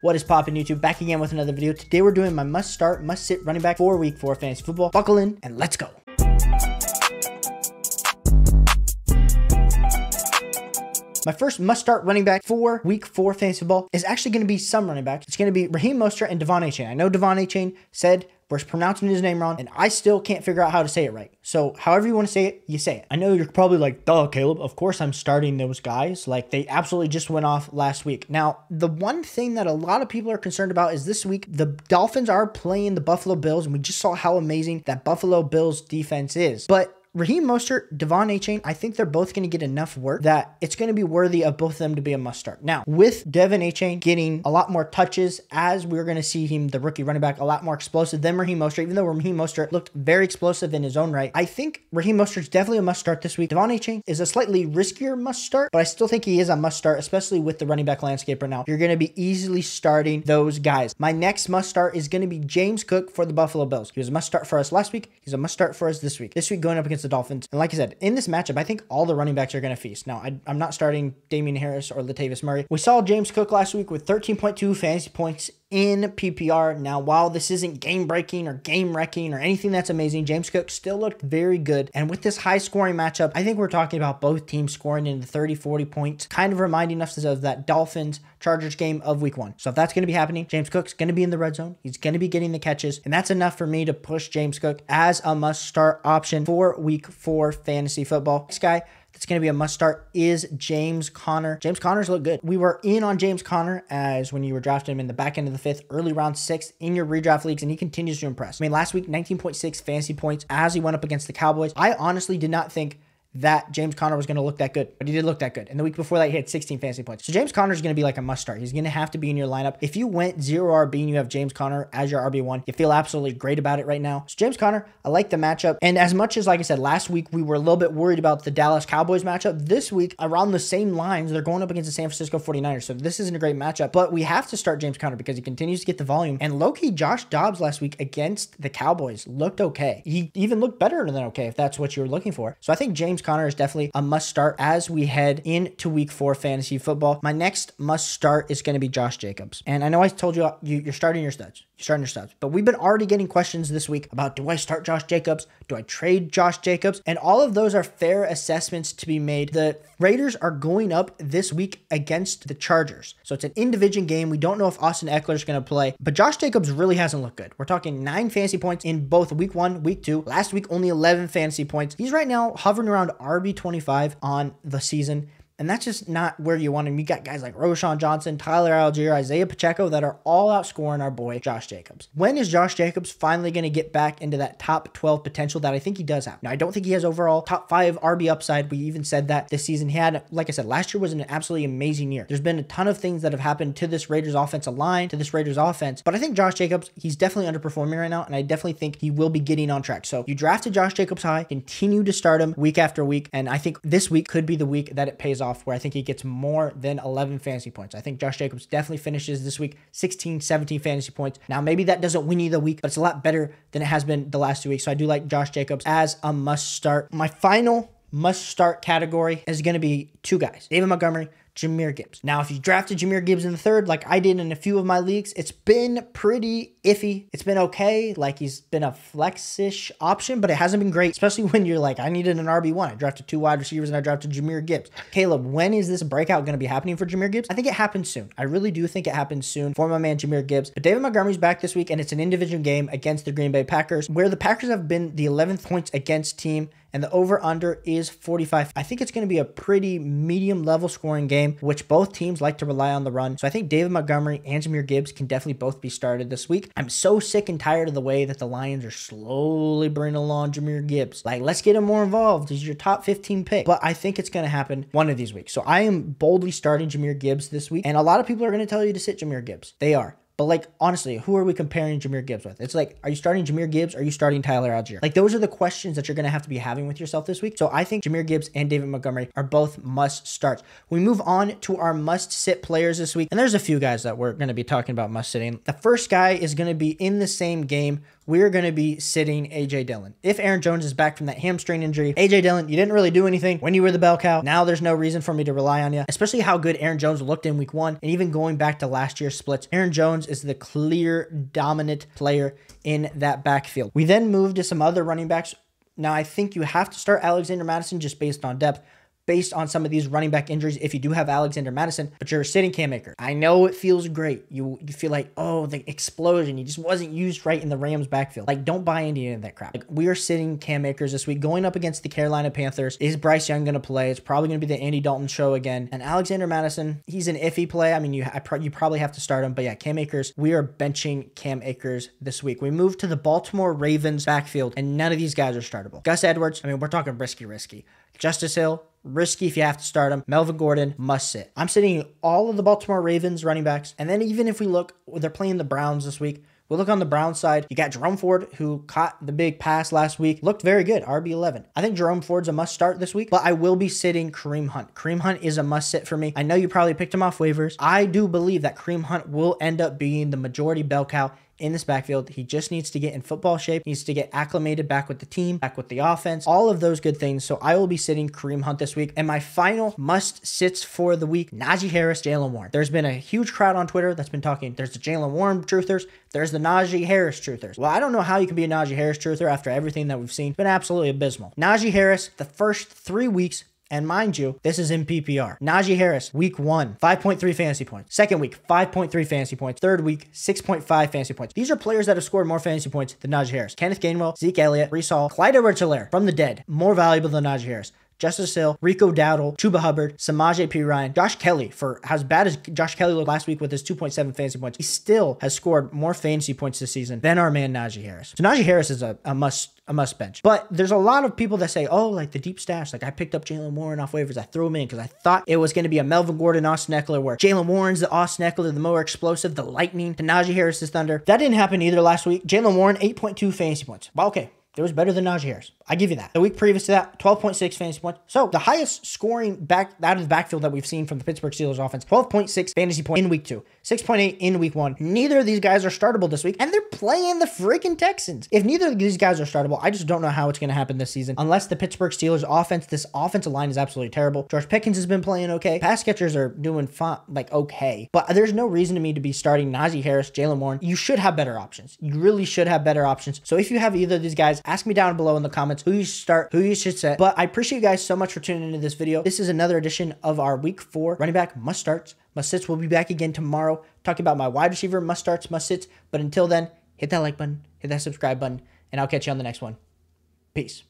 What is poppin' YouTube? Back again with another video. Today we're doing my must start, must sit running back for week 4 fantasy football. Buckle in and let's go. My first must-start running back for week 4 fantasy football is actually going to be some running backs. It's going to be Raheem Mostert and Achane. I know Achane said we're pronouncing his name wrong, and I still can't figure out how to say it right. So however you want to say it, you say it. I know you're probably like, duh, Caleb. Of course I'm starting those guys. Like, they absolutely just went off last week. Now, the one thing that a lot of people are concerned about is this week, the Dolphins are playing the Buffalo Bills, and we just saw how amazing that Buffalo Bills defense is. But Raheem Mostert, Achane, I think they're both going to get enough work that it's going to be worthy of both of them to be a must start. Now, with Achane getting a lot more touches, as we're going to see him, the rookie running back, a lot more explosive than Raheem Mostert, even though Raheem Mostert looked very explosive in his own right. I think Raheem Mostert is definitely a must start this week. Achane is a slightly riskier must start, but I still think he is a must start, especially with the running back landscape right now. You're going to be easily starting those guys. My next must start is going to be James Cook for the Buffalo Bills. He was a must start for us last week. He's a must start for us this week. This week going up against the Dolphins. And like I said, in this matchup, I think all the running backs are going to feast. Now, I'm not starting Damian Harris or Latavius Murray. We saw James Cook last week with 13.2 fantasy points in PPR. Now, while this isn't game-breaking or game-wrecking or anything that's amazing, James Cook still looked very good. And with this high-scoring matchup, I think we're talking about both teams scoring in the 30-40 points, kind of reminding us of that Dolphins-Chargers game of week 1. So if that's going to be happening, James Cook's going to be in the red zone. He's going to be getting the catches, and that's enough for me to push James Cook as a must-start option for week 4 fantasy football. Next guy that's going to be a must start is James Conner. James Conner's look good. We were in on James Conner as when you were drafting him in the back end of the 5th, early round 6th in your redraft leagues, and he continues to impress. I mean, last week, 19.6 fantasy points as he went up against the Cowboys. I honestly did not think that James Conner was going to look that good, but he did look that good. And the week before that, he had 16 fantasy points. So James Conner is going to be like a must start. He's going to have to be in your lineup. If you went 0 RB and you have James Conner as your RB1, you feel absolutely great about it right now. So James Conner, I like the matchup. And as much as, like I said, last week we were a little bit worried about the Dallas Cowboys matchup, this week around the same lines, they're going up against the San Francisco 49ers. So this isn't a great matchup, but we have to start James Conner because he continues to get the volume. And low-key, Josh Dobbs last week against the Cowboys looked okay. He even looked better than okay if that's what you were looking for. So I think James Conner is definitely a must start as we head into week 4 fantasy football. My next must start is going to be Josh Jacobs. And I know I told you you're starting your studs. You're starting your studs. But we've been already getting questions this week about, do I start Josh Jacobs? Do I trade Josh Jacobs? And all of those are fair assessments to be made. The Raiders are going up this week against the Chargers. So it's an in-division game. We don't know if Austin Eckler is going to play, but Josh Jacobs really hasn't looked good. We're talking 9 fantasy points in both week 1, week 2. Last week, only 11 fantasy points. He's right now hovering around RB25 on the season. And that's just not where you want him. You got guys like Roschon Johnson, Tyler Algier, Isaiah Pacheco that are all outscoring our boy Josh Jacobs. When is Josh Jacobs finally going to get back into that top 12 potential that I think he does have? Now, I don't think he has overall top 5 RB upside. We even said that this season. He had, like I said, last year was an absolutely amazing year. There's been a ton of things that have happened to this Raiders offensive line, to this Raiders offense. But I think Josh Jacobs, he's definitely underperforming right now, and I definitely think he will be getting on track. So you drafted Josh Jacobs high, continue to start him week after week, and I think this week could be the week that it pays off, where I think he gets more than 11 fantasy points. I think Josh Jacobs definitely finishes this week 16, 17 fantasy points. Now, maybe that doesn't win you the week, but it's a lot better than it has been the last 2 weeks. So I do like Josh Jacobs as a must start. My final must start category is going to be 2 guys, David Montgomery, Jahmyr Gibbs. Now, if you drafted Jahmyr Gibbs in the 3rd, like I did in a few of my leagues, it's been pretty iffy. It's been okay. Like, he's been a flex-ish option, but it hasn't been great, especially when you're like, I needed an RB1. I drafted 2 wide receivers and I drafted Jahmyr Gibbs. Caleb, when is this breakout going to be happening for Jahmyr Gibbs? I think it happens soon. I really do think it happens soon for my man Jahmyr Gibbs. But David Montgomery's back this week, and it's an in-division game against the Green Bay Packers, where the Packers have been the 11th points against team, and the over-under is 45. I think it's going to be a pretty medium-level scoring game, which both teams like to rely on the run. So I think David Montgomery and Jahmyr Gibbs can definitely both be started this week. I'm so sick and tired of the way that the Lions are slowly bringing along Jahmyr Gibbs. Like, let's get him more involved. He's your top 15 pick. But I think it's going to happen one of these weeks. So I am boldly starting Jahmyr Gibbs this week. And a lot of people are going to tell you to sit Jahmyr Gibbs. They are. But, like, honestly, who are we comparing Jahmyr Gibbs with? It's like, are you starting Jahmyr Gibbs? Or are you starting Tyler Algier? Like, those are the questions that you're going to have to be having with yourself this week. So I think Jahmyr Gibbs and David Montgomery are both must starts. We move on to our must sit players this week. And there's a few guys that we're going to be talking about must sitting. The first guy is going to be in the same game we're going to be sitting A.J. Dillon. If Aaron Jones is back from that hamstring injury, A.J. Dillon, you didn't really do anything when you were the bell cow. Now there's no reason for me to rely on you, especially how good Aaron Jones looked in week 1. And even going back to last year's splits, Aaron Jones is the clear dominant player in that backfield. We then moved to some other running backs. Now, I think you have to start Alexander Mattison just based on depth, based on some of these running back injuries if you do have Alexander Mattison, but you're sitting Cam Akers. I know it feels great. You feel like, oh, the explosion. He just wasn't used right in the Rams backfield. Like, don't buy into any of that crap. Like, we are sitting Cam Akers this week going up against the Carolina Panthers. Is Bryce Young going to play? It's probably going to be the Andy Dalton show again. And Alexander Mattison, he's an iffy play. I mean, you probably have to start him, but yeah, Cam Akers, we are benching Cam Akers this week. We moved to the Baltimore Ravens backfield, and none of these guys are startable. Gus Edwards, I mean, we're talking risky. Justice Hill, risky if you have to start him. Melvin Gordon, must sit. I'm sitting all of the Baltimore Ravens running backs. And then even if we look, they're playing the Browns this week. We'll look on the Browns side. You got Jerome Ford, who caught the big pass last week. Looked very good, RB11. I think Jerome Ford's a must start this week, but I will be sitting Kareem Hunt. Kareem Hunt is a must sit for me. I know you probably picked him off waivers. I do believe that Kareem Hunt will end up being the majority bell cow in this backfield. He just needs to get in football shape, needs to get acclimated back with the team, back with the offense, all of those good things. So I will be sitting Kareem Hunt this week. And my final must sits for the week, Najee Harris, Jaylen Warren. There's been a huge crowd on Twitter that's been talking. There's the Jaylen Warren truthers. There's the Najee Harris truthers. Well, I don't know how you can be a Najee Harris truther after everything that we've seen. It's been absolutely abysmal. Najee Harris, the first 3 weeks, and mind you, this is in PPR. Najee Harris, week 1, 5.3 fantasy points. Second week, 5.3 fantasy points. Third week, 6.5 fantasy points. These are players that have scored more fantasy points than Najee Harris. Kenneth Gainwell, Zeke Elliott, Breece Hall, Clyde Edwards-Helaire from the dead, more valuable than Najee Harris. Justice Hill, Rico Dowdle, Chuba Hubbard, Samaje Perine, Josh Kelly. For as bad as Josh Kelly looked last week with his 2.7 fantasy points, he still has scored more fantasy points this season than our man Najee Harris. So Najee Harris is a must bench. But there's a lot of people that say, oh, like the deep stash, like I picked up Jaylen Warren off waivers. I threw him in because I thought it was going to be a Melvin Gordon, Austin Eckler, where Jaylen Warren's the Austin Eckler, the more explosive, the lightning, to Najee Harris's thunder. That didn't happen either last week. Jaylen Warren, 8.2 fantasy points. Well, okay. It was better than Najee Harris. I give you that. The week previous to that, 12.6 fantasy points. So the highest scoring back out of the backfield that we've seen from the Pittsburgh Steelers offense, 12.6 fantasy points in week 2, 6.8 in week 1. Neither of these guys are startable this week, and they're playing the freaking Texans. If neither of these guys are startable, I just don't know how it's going to happen this season. Unless the Pittsburgh Steelers offense, this offensive line is absolutely terrible. George Pickens has been playing okay. Pass catchers are doing fine, like okay. But there's no reason to me to be starting Najee Harris, Jaylen Warren. You should have better options. You really should have better options. So if you have either of these guys, ask me down below in the comments who you should start, who you should set. But I appreciate you guys so much for tuning into this video. This is another edition of our week 4 running back must starts, must sits. We'll be back again tomorrow talking about my wide receiver must starts, must sits. But until then, hit that like button, hit that subscribe button, and I'll catch you on the next one. Peace.